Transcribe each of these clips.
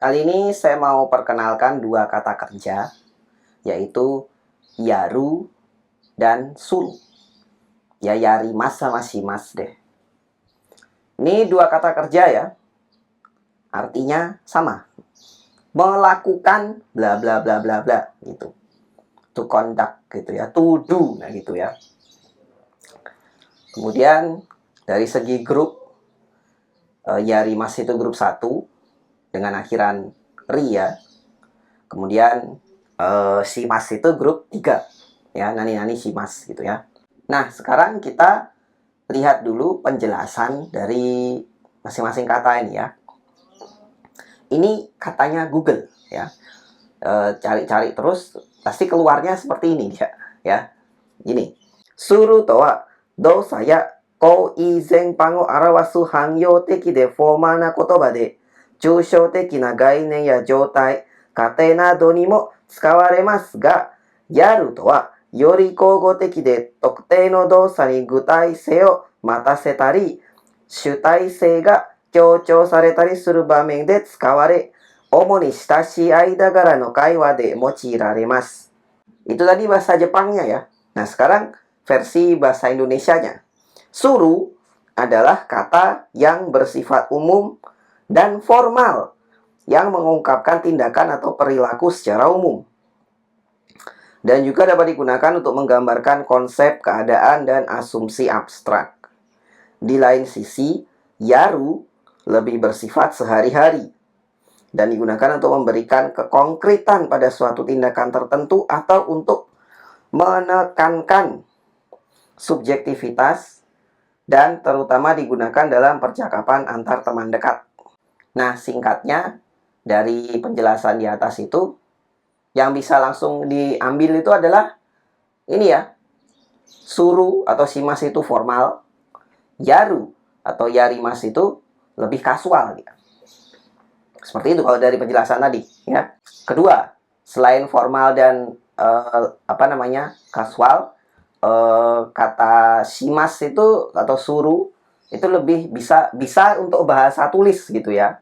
Kali ini saya mau perkenalkan dua kata kerja, yaitu yaru dan suru. Ya, yarimas sama shimas deh. Ini dua kata kerja ya, artinya sama. Melakukan bla bla bla bla bla gitu. To conduct gitu ya, to do, nah gitu ya. Kemudian dari segi grup, yarimas itu grup 1 dengan akhiran ri ya. Kemudian shimas itu grup 3 ya, nani-nani shimas gitu ya. Nah, sekarang kita lihat dulu penjelasan dari masing-masing kata ini ya. Ini katanya Google ya. Cari-cari terus pasti keluarnya seperti ini ya. Gini. Suru to wa dousa ya ko izenpan o arawasu hanyou teki de formal na kotoba de chūshou teki na gainen ya joutai, kate nado ni mo tsukawaremasu ga, yaru to waより口語的で特定の動作に具体性を持たせたり、主体性が強調されたりする場面で使われ、主に親しい間柄の会話で用いられます。Itu tadi bahasa Jepangnya ya. Nah, sekarang versi bahasa Indonesianya. Suru adalah kata yang bersifat umum dan formal, yang mengungkapkan tindakan atau perilaku secara umum. Dan juga dapat digunakan untuk menggambarkan konsep, keadaan, dan asumsi abstrak. Di lain sisi, yaru lebih bersifat sehari-hari dan digunakan untuk memberikan kekonkretan pada suatu tindakan tertentu atau untuk menekankan subjektivitas, dan terutama digunakan dalam percakapan antar teman dekat. Nah, singkatnya dari penjelasan di atas itu, yang bisa langsung diambil itu adalah ini ya. Suru atau shimas itu formal, yaru atau yarimas itu lebih kasual ya. Seperti itu kalau dari penjelasan tadi ya. Kedua, selain formal dan kasual, kata shimas itu atau suru itu lebih bisa untuk bahasa tulis gitu ya.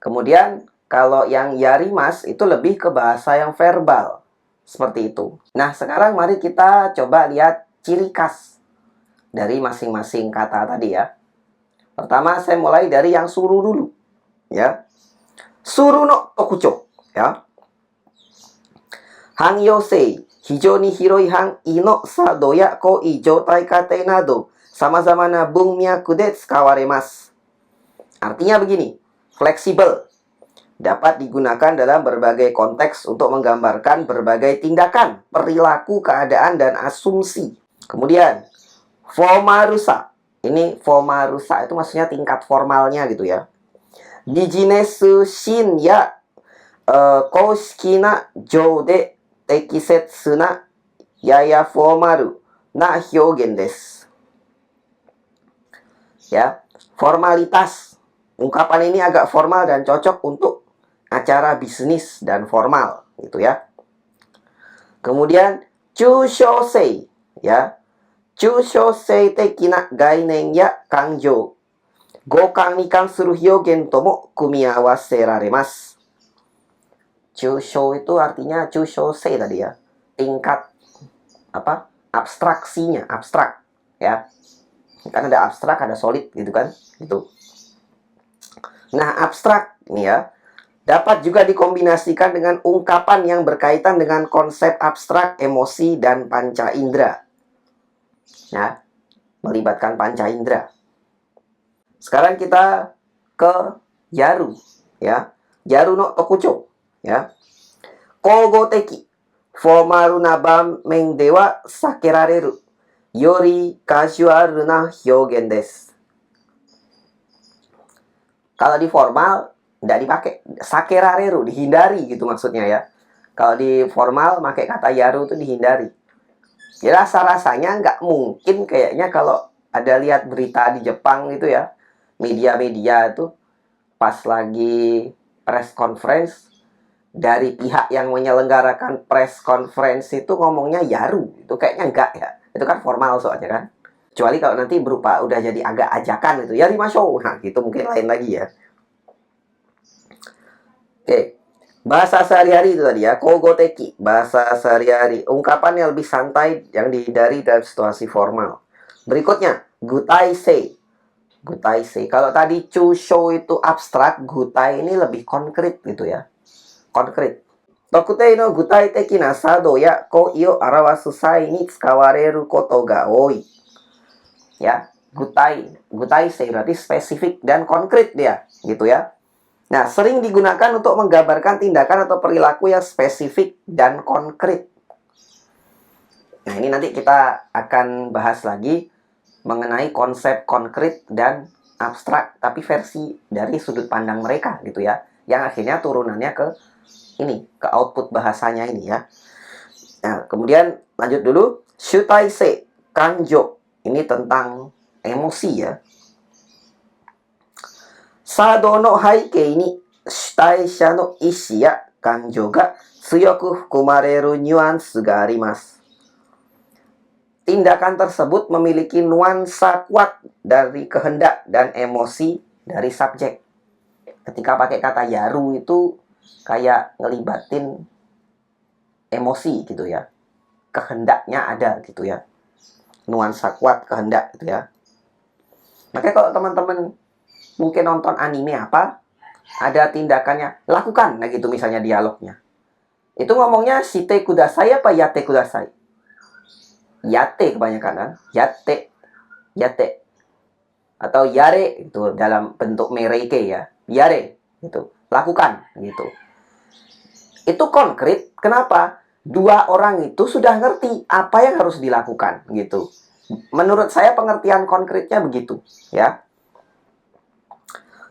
Kemudian kalau yang yarimas itu lebih ke bahasa yang verbal. Seperti itu. Nah, sekarang mari kita coba lihat ciri khas dari masing-masing kata tadi ya. Pertama, saya mulai dari yang suru dulu. Ya. Suru no tokuchou. Ya. Hanyosei. Hijou ni hiroi han'i no sado ya koi joutai kate nado samazama na bunmyaku de tsukawaremasu. Artinya begini. Fleksibel. Dapat digunakan dalam berbagai konteks untuk menggambarkan berbagai tindakan, perilaku, keadaan, dan asumsi. Kemudian, formarusa. Ini formarusa itu maksudnya tingkat formalnya gitu ya. Bijinesu shin ya koushiki na jou de tekisetsu na yaya formalu na hyogen desu. Ya, formalitas. Ungkapan ini agak formal dan cocok untuk acara bisnis dan formal gitu ya. Kemudian chūshōsei ya. Chūshōsei teki na gainen ya kanjou, goukan ni kansuru hyogen to mo kumiawase raremasu. Chūshō itu artinya chūshōsei tadi ya. Tingkat abstraksinya, abstrak ya. Kan ada abstrak, ada solid gitu kan? Gitu. Nah, abstrak nih ya. Dapat juga dikombinasikan dengan ungkapan yang berkaitan dengan konsep abstrak, emosi, dan panca indera. Ya, melibatkan panca indera. Sekarang kita ke yaru. Ya, yaru no tokuchou. Ya, kogo teki. Formalu na bamen de wa sakerareru. Yori casual na hyogen desu. Kalau di formal tidak dipakai, sakerareru, dihindari gitu maksudnya ya. Kalau di formal pakai kata yaru itu dihindari. Ya, rasa-rasanya nggak mungkin kayaknya kalau ada lihat berita di Jepang gitu ya, media-media itu pas lagi press conference, dari pihak yang menyelenggarakan press conference itu ngomongnya yaru. Itu kayaknya enggak ya. Itu kan formal soalnya kan. Kecuali kalau nanti berupa udah jadi agak ajakan gitu, yarimashou. Nah, gitu mungkin lain lagi ya. Oke. Bahasa sehari-hari itu tadi ya, kogoteki, bahasa sehari-hari. Ungkapan yang lebih santai yang dihindari dalam situasi formal. Berikutnya, gutaisei. Gutaisei. Kalau tadi chusho itu abstrak, gutai ini lebih konkret gitu ya. Konkret. Tokutei no gutai teki na sado ya koi o arawasu sai ni tsukawareru koto ga oi. Ya, gutaisei berarti spesifik dan konkret dia, gitu ya. Nah, sering digunakan untuk menggambarkan tindakan atau perilaku yang spesifik dan konkret. Nah, ini nanti kita akan bahas lagi mengenai konsep konkret dan abstrak, tapi versi dari sudut pandang mereka gitu ya. Yang akhirnya turunannya ke ini, ke output bahasanya ini ya. Nah, kemudian lanjut dulu. Shutaise, kanjo. Ini tentang emosi ya. Sado no haikei ni shutaisha no ishi ya kanjo ga tsuyoku fukumareru nuansu ga arimasu. Tindakan tersebut memiliki nuansa kuat dari kehendak dan emosi dari subjek. Ketika pakai kata yaru itu kayak ngelibatin emosi gitu ya. Kehendaknya ada gitu ya. Nuansa kuat kehendak gitu ya. Makanya kalau teman-teman mungkin nonton anime apa, ada tindakannya, lakukan, nah gitu misalnya dialognya. Itu ngomongnya shite kudasai apa yate kudasai? Yate kebanyakan kan? Yate. Yate. Atau yare, itu dalam bentuk mereike ya. Yare, gitu. Lakukan, gitu. Itu konkret, kenapa? Dua orang itu sudah ngerti apa yang harus dilakukan, gitu. Menurut saya pengertian konkretnya begitu, ya.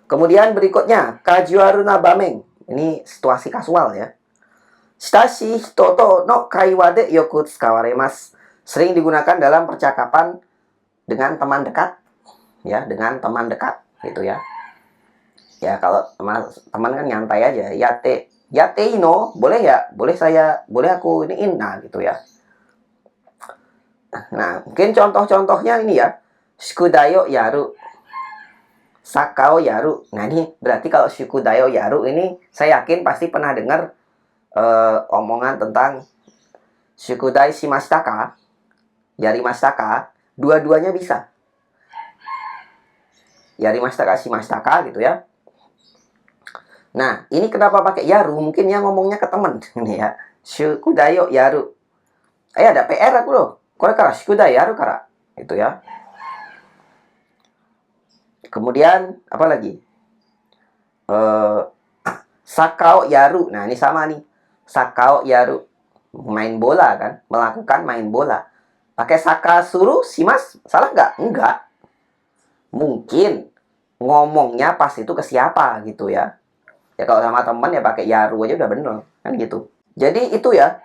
Kemudian berikutnya, kajuaru na bamen. Ini situasi kasual ya. Shitashi hito to no kaiwa de yoku tsukawaremasu. Sering digunakan dalam percakapan dengan teman dekat. Ya, dengan teman dekat gitu ya. Ya, kalau teman kan nyantai aja. Yate ino, boleh ya? Boleh aku iniin. Nah, gitu ya. Nah, mungkin contoh-contohnya ini ya. Shukudayo yaru. Sakao yaru. Nah, ini berarti kalau Shukudayo yaru ini saya yakin pasti pernah dengar omongan tentang Shukudai shimashita ka? Yarimashita ka? Dua-duanya bisa. Yarimashita ka shimashita ka gitu ya. Nah, ini kenapa pakai yaru? Mungkin yang ngomongnya ke teman ini ya. Shukudayo yaru. Ada PR aku loh. Kore kara shukudai yaru kara. Gitu ya. Kemudian apa lagi? Sakao yaru. Nah, ini sama nih. Sakao yaru. Main bola kan. Melakukan main bola. Pakai saka suruh shimasu. Salah nggak? Enggak. Mungkin ngomongnya pas itu ke siapa gitu ya. Ya kalau sama teman ya pakai yaru aja udah bener. Kan gitu. Jadi itu ya.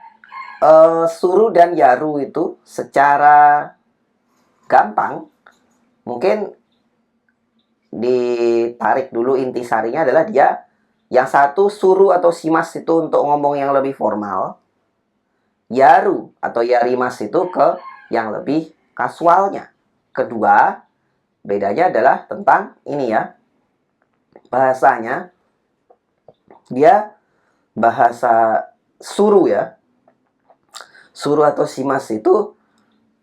Suruh dan yaru itu secara gampang. Mungkin ditarik dulu intisarinya adalah dia yang satu suruh atau shimas itu untuk ngomong yang lebih formal, yaru atau yarimas itu ke yang lebih kasualnya. Kedua, bedanya adalah tentang ini ya, bahasanya dia bahasa suruh ya. Suruh atau shimas itu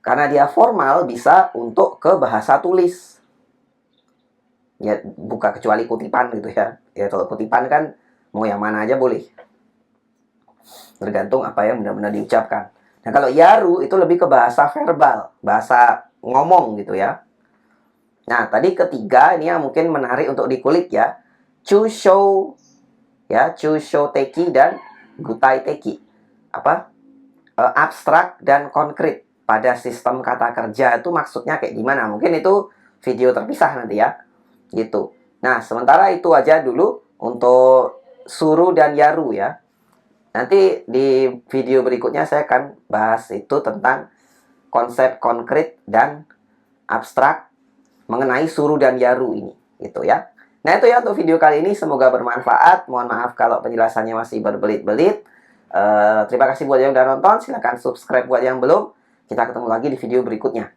karena dia formal bisa untuk ke bahasa tulis. Ya, buka kecuali kutipan gitu ya. Ya kalau kutipan kan mau yang mana aja boleh. Tergantung apa yang benar-benar diucapkan. Nah, kalau yaru itu lebih ke bahasa verbal, bahasa ngomong gitu ya. Nah, tadi ketiga ini yang mungkin menarik untuk dikulik ya. Chusho ya, chusho teki dan gutai teki. Apa? Abstrak dan konkret pada sistem kata kerja itu maksudnya kayak gimana? Mungkin itu video terpisah nanti ya. Gitu. Nah, sementara itu aja dulu untuk suruh dan yaru ya. Nanti di video berikutnya saya akan bahas itu tentang konsep konkret dan abstrak mengenai suruh dan yaru ini, gitu ya. Nah, itu ya untuk video kali ini, semoga bermanfaat. Mohon maaf kalau penjelasannya masih berbelit-belit. Terima kasih buat yang udah nonton, silahkan subscribe buat yang belum. Kita ketemu lagi di video berikutnya.